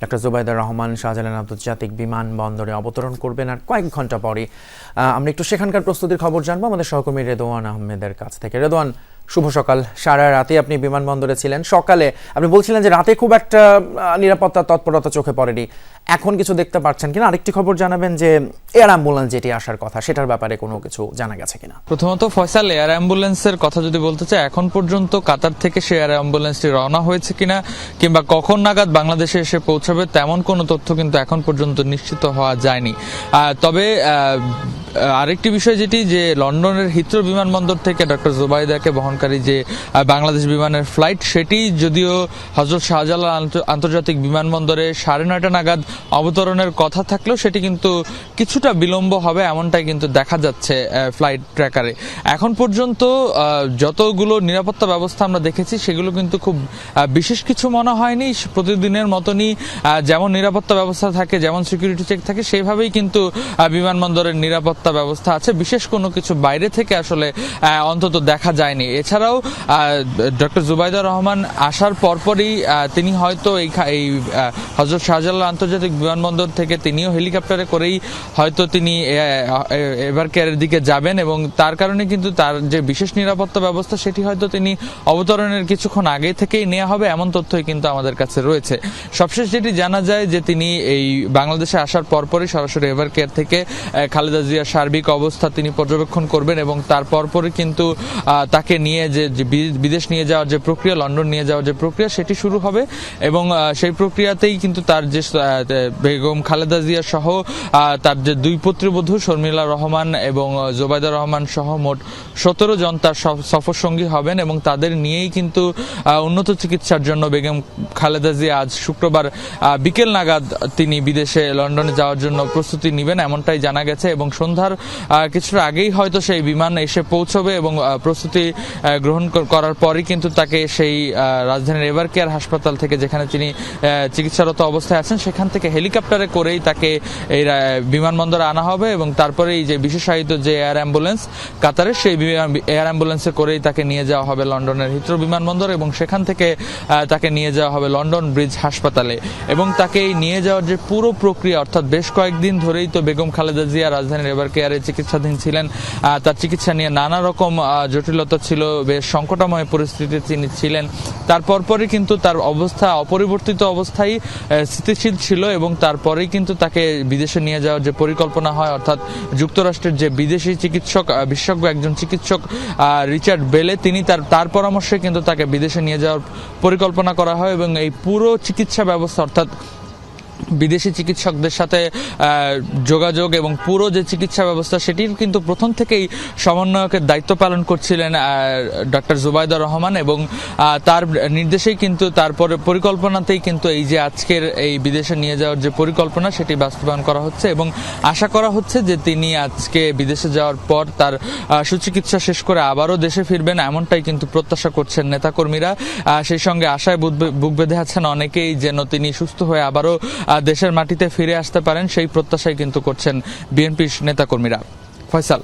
Doctor জুবাইদার Rahman Shahjalal আন্তর্জাতিক বিমানবন্দরে অবতরণ করবেন আর কয়েক ঘন্টা পরে। আমরা একটু সেখানকার প্রস্তুতির খবর জানবো আমাদের সহকর্মী রেদওয়ান আহমেদের কাছ থেকে। রেদওয়ান, শুভ সকাল। সারা রাতে আপনি বিমানবন্দরে ছিলেন, সকালে আপনি বলছিলেন যে রাতে খুব একটা নিরাপত্তা তৎপরতা চোখে পড়েনি, এখন কিছু দেখতে পাচ্ছেন কিনা? আরেকটি খবর জানাবেন যে এয়ার অ্যাম্বুলেন্স যেটি আসার কথা সেটার ব্যাপারে কোনো কিছু জানা গেছে কিনা? প্রথমত ফয়সাল, এয়ার অ্যাম্বুলেন্সের কথা যদি বলতে চাই, এখন পর্যন্ত কাতার থেকে সে এয়ার অ্যাম্বুলেন্সটি রওনা হয়েছে কিনা কিংবা কখন নাগাদ বাংলাদেশে এসে পৌঁছাবে তেমন কোনো তথ্য কিন্তু এখন পর্যন্ত নিশ্চিত হওয়া যায়নি। তবে আরেকটি বিষয় যেটি, যে লন্ডনের হিথ্রো বিমানবন্দর থেকে ডক্টর জুবাইদাকে বহনকারী যে বাংলাদেশ বিমানের ফ্লাইট, সেটি যদিও হযরত শাহজালাল আন্তর্জাতিক বিমানবন্দরে 9:30 নাগাদ অবতরণের কথা থাকলেও সেটি কিন্তু কিছুটা বিলম্ব হবে এমনটাই কিন্তু দেখা যাচ্ছে ফ্লাইট ট্র্যাকারে। এখন পর্যন্ত যতগুলো নিরাপত্তা ব্যবস্থা আমরা দেখেছি সেগুলো কিন্তু খুব বিশেষ কিছু মনে হয়নি। প্রতিদিনের মতনই যেমন নিরাপত্তা ব্যবস্থা থাকে, যেমন সিকিউরিটি চেক থাকে, সেইভাবেই কিন্তু বিমানবন্দরের নিরাপত্তা ব্যবস্থা আছে। বিশেষ কোনো কিছু বাইরে থেকে আসলে অন্তত দেখা যায়নি। এছাড়াও ডক্টর জুবাইদার রহমান আসার পরপরই তিনি হয়তো এই হযরত শাহজালাল আন্তর্জাতিক বিমানবন্দর থেকে তিনিও হেলিকপ্টারে করেই হয়তো তিনি এভার কেয়ারের দিকে যাবেন এবং তার কারণে কিন্তু তার যে বিশেষ নিরাপত্তা ব্যবস্থা সেটি হয়তো তিনি অবতরণের কিছুক্ষণ আগে থেকেই নেওয়া হবে এমন তথ্যই কিন্তু আমাদের কাছে রয়েছে। সবশেষ যেটি জানা যায় যে তিনি এই বাংলাদেশে আসার পরপরই সরাসরি এভার কেয়ার থেকে খালেদা জিয়ার সার্বিক অবস্থা তিনি পর্যবেক্ষণ করবেন এবং তার পরপরই কিন্তু তাকে নিয়ে যে বিদেশ নিয়ে যাওয়ার যে প্রক্রিয়া, লন্ডন নিয়ে যাওয়ার যে প্রক্রিয়া, সেটি শুরু হবে এবং সেই প্রক্রিয়াতেই কিন্তু তার যে বেগম খালেদা জিয়া সহ তার যে দুই পুত্রবধূ শর্মিলা রহমান এবং জুবাইদার রহমান সহ মোট 17 জন তার সফর সঙ্গী হবেন এবং তাদের নিয়েই কিন্তু উন্নত চিকিৎসার জন্য বেগম খালেদা জিয়া আজ শুক্রবার বিকেল নাগাদ তিনি বিদেশে লন্ডনে যাওয়ার জন্য প্রস্তুতি নেবেন এমনটাই জানা গেছে এবং সন্ধ্যার কিছুটা আগেই হয়তো সেই বিমান এসে পৌঁছবে এবং প্রস্তুতি গ্রহণ করার পরই কিন্তু তাকে সেই রাজধানীর এভার কেয়ার হাসপাতাল থেকে, যেখানে তিনি চিকিৎসারত অবস্থায় আছেন, সেখান থেকে হেলিকপ্টারে করেই তাকে এই বিমানবন্দরে আনা হবে এবং তারপরে এই যে বিশেষায়িত যে এয়ার অ্যাম্বুলেন্স কাতারের, সেই এয়ার অ্যাম্বুলেন্সে করেই তাকে নিয়ে যাওয়া হবে লন্ডনের হিথ্রো বিমানবন্দর এবং সেখান থেকে তাকে নিয়ে যাওয়া হবে লন্ডন ব্রিজ হাসপাতালে। এবং তাকে নিয়ে যাওয়ার যে পুরো প্রক্রিয়া, অর্থাৎ বেশ কয়েকদিন ধরেই তো বেগম খালেদা জিয়া রাজধানীর এভার কেয়ারে চিকিৎসাধীন ছিলেন। তার চিকিৎসা নিয়ে নানা রকম জটিলতা ছিল, বেশ সংকটাময় পরিস্থিতিতে তিনি ছিলেন। তারপরই কিন্তু তার অবস্থা অপরিবর্তিত অবস্থায় স্থিতিশীল ছিল এবং তারপরেই কিন্তু তাকে বিদেশে নিয়ে যাওয়ার যে পরিকল্পনা হয়, অর্থাৎ যুক্তরাষ্ট্রের যে বিদেশি চিকিৎসক বিশেষজ্ঞ একজন চিকিৎসক রিচার্ড বেলে, তিনি তার পরামর্শে কিন্তু তাকে বিদেশে নিয়ে যাওয়ার পরিকল্পনা করা হয় এবং এই পুরো চিকিৎসা ব্যবস্থা, অর্থাৎ বিদেশি চিকিৎসকদের সাথে যোগাযোগ এবং পুরো যে চিকিৎসা ব্যবস্থা, সেটির কিন্তু প্রথম থেকেই সমন্বয়কের দায়িত্ব পালন করছিলেন ডক্টর জুবাইদার রহমান এবং তার নির্দেশেই কিন্তু তারপরে পরিকল্পনাতেই কিন্তু এই যে আজকের এই বিদেশে নিয়ে যাওয়ার যে পরিকল্পনা, সেটি বাস্তবায়ন করা হচ্ছে এবং আশা করা হচ্ছে যে তিনি আজকে বিদেশে যাওয়ার পর তার সুচিকিৎসা শেষ করে আবারও দেশে ফিরবেন এমনটাই কিন্তু প্রত্যাশা করছেন নেতাকর্মীরা। সেই সঙ্গে আশায় বুক বেঁধে আছেন অনেকেই যেন তিনি সুস্থ হয়ে আবারও দেশের মাটিতে ফিরে আসতে পারেন, সেই প্রত্যাশাই কিন্তু করছেন বিএনপির নেতাকর্মীরা। ফয়সাল,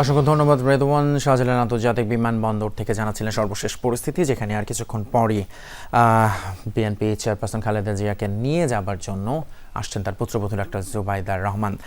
অসংখ্য ধন্যবাদ রেদওয়ান। শাহজালাল আন্তর্জাতিক বিমানবন্দর থেকে জানাচ্ছিলেন সর্বশেষ পরিস্থিতি, যেখানে আর কিছুক্ষণ পরই বিএনপি চেয়ারপারসন খালেদা জিয়াকে নিয়ে যাবার জন্য আসছেন তার পুত্রবধূ ডক্টর জুবাইদার রহমান।